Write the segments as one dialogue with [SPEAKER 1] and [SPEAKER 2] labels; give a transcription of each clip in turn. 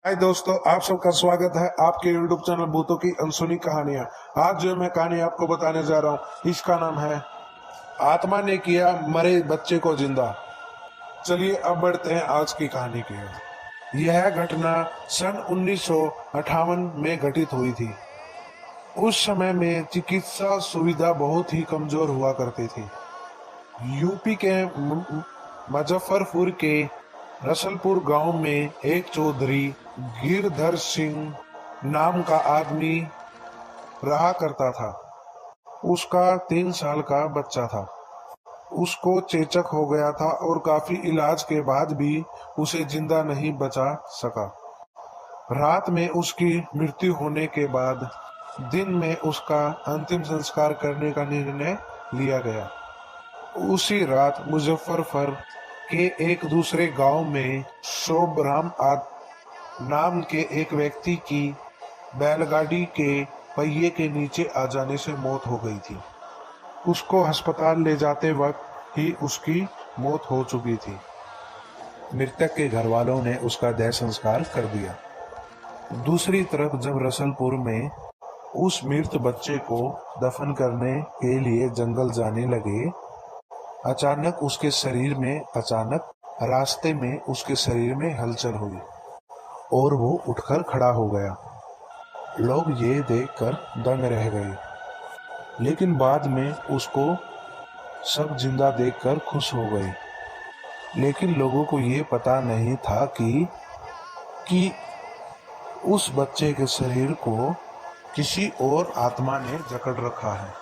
[SPEAKER 1] हाय दोस्तों, आप सबका स्वागत है आपके YouTube चैनल भूतों की अनसुनी कहानियां। आज जो मैं कहानी आपको बताने जा रहा हूँ इसका नाम है आत्मा ने किया मरे बच्चे को जिंदा। चलिए अब बढ़ते हैं आज की कहानी की ओर। यह घटना सन 1958 में घटित हुई थी। उस समय में चिकित्सा सुविधा बहुत ही कमजोर हुआ करती थी। यूपी के मुजफ्फरपुर के रसलपुर गांव में एक चौधरी गिरधर सिंह नाम का आदमी रहा करता था। उसका 3 साल का बच्चा था। उसको चेचक हो गया था और काफी इलाज के बाद भी उसे जिंदा नहीं बचा सका। रात में उसकी मृत्यु होने के बाद दिन में उसका अंतिम संस्कार करने का निर्णय लिया गया। उसी रात मुजफ्फरपुर के एक दूसरे गांव में शोभराम नाम के एक व्यक्ति की बैलगाड़ी के पहिए के नीचे आ जाने से मौत हो गई थी। उसको अस्पताल ले जाते वक्त ही उसकी मौत हो चुकी थी। मृतक के घर वालों ने उसका देह संस्कार कर दिया। दूसरी तरफ जब रसलपुर में उस मृत बच्चे को दफन करने के लिए जंगल जाने लगे, अचानक रास्ते में उसके शरीर में हलचल हुई और वो उठकर खड़ा हो गया। लोग ये देखकर दंग रह गए, लेकिन बाद में उसको सब जिंदा देखकर खुश हो गए। लेकिन लोगों को ये पता नहीं था कि उस बच्चे के शरीर को किसी और आत्मा ने जकड़ रखा है।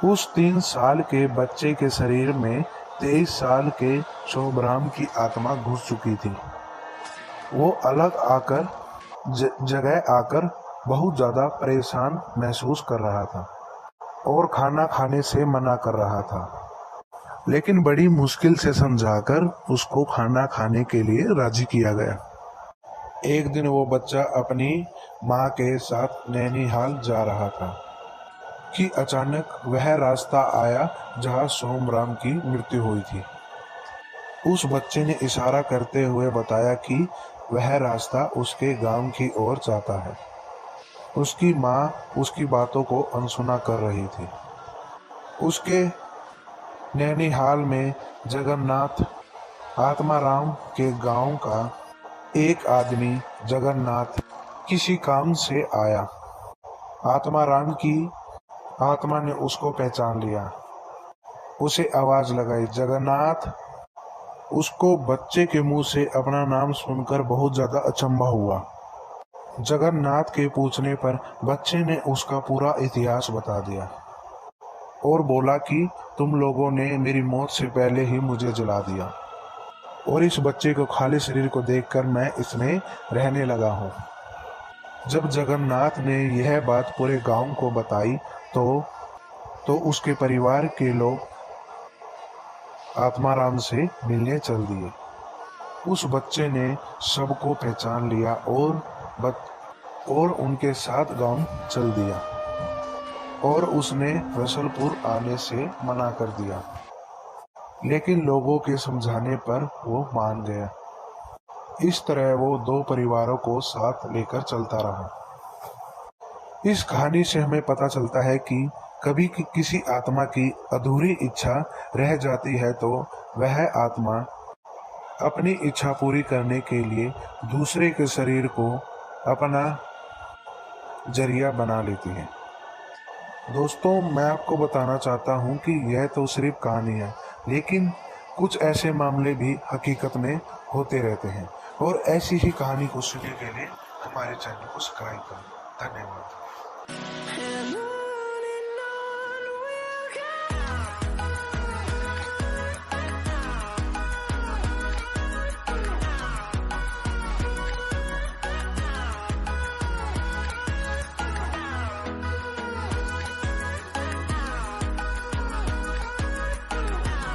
[SPEAKER 1] उस 3 साल के बच्चे के शरीर में 23 साल के शोभराम की आत्मा घुस चुकी थी। वो अलग आकर जगह आकर बहुत ज्यादा परेशान महसूस कर रहा था और खाना खाने से मना कर रहा था, लेकिन बड़ी मुश्किल से समझाकर उसको खाना खाने के लिए राजी किया गया। एक दिन वो बच्चा अपनी माँ के साथ नैनीहाल जा रहा था कि अचानक वह रास्ता आया जहाँ सोमराम की मृत्यु हुई थी। उस बच्चे ने इशारा करते हुए बताया कि वह रास्ता उसके गांव की ओर जाता है। उसकी माँ उसकी बातों को अनसुना कर रही थी। उसके नैनीहाल में जगन्नाथ आत्माराम के गांव का एक आदमी जगन्नाथ किसी काम से आया। आत्माराम की आत्मा ने उसको पहचान लिया, उसे आवाज लगाई, जगन्नाथ। उसको बच्चे के मुंह से अपना नाम सुनकर बहुत ज्यादा अचंभा हुआ। जगन्नाथ के पूछने पर बच्चे ने उसका पूरा इतिहास बता दिया और बोला कि तुम लोगों ने मेरी मौत से पहले ही मुझे जला दिया और इस बच्चे को खाली शरीर को देखकर मैं इसमें रहने लगा हूँ। जब जगन्नाथ ने यह बात पूरे गांव को बताई तो उसके परिवार के लोग आत्माराम से मिलने चल दिए। उस बच्चे ने सबको पहचान लिया और उनके साथ गांव चल दिया और उसने रसलपुर आने से मना कर दिया, लेकिन लोगों के समझाने पर वो मान गया। इस तरह वो 2 परिवारों को साथ लेकर चलता रहा। इस कहानी से हमें पता चलता है कि कभी किसी आत्मा की अधूरी इच्छा रह जाती है तो वह आत्मा अपनी इच्छा पूरी करने के लिए दूसरे के शरीर को अपना जरिया बना लेती है। दोस्तों, मैं आपको बताना चाहता हूँ कि यह तो सिर्फ कहानी है, लेकिन कुछ ऐसे मामले भी हकीकत में होते रहते हैं। और ऐसी ही कहानी को सुनने के लिए हमारे चैनल को सब्सक्राइब करें। धन्यवाद।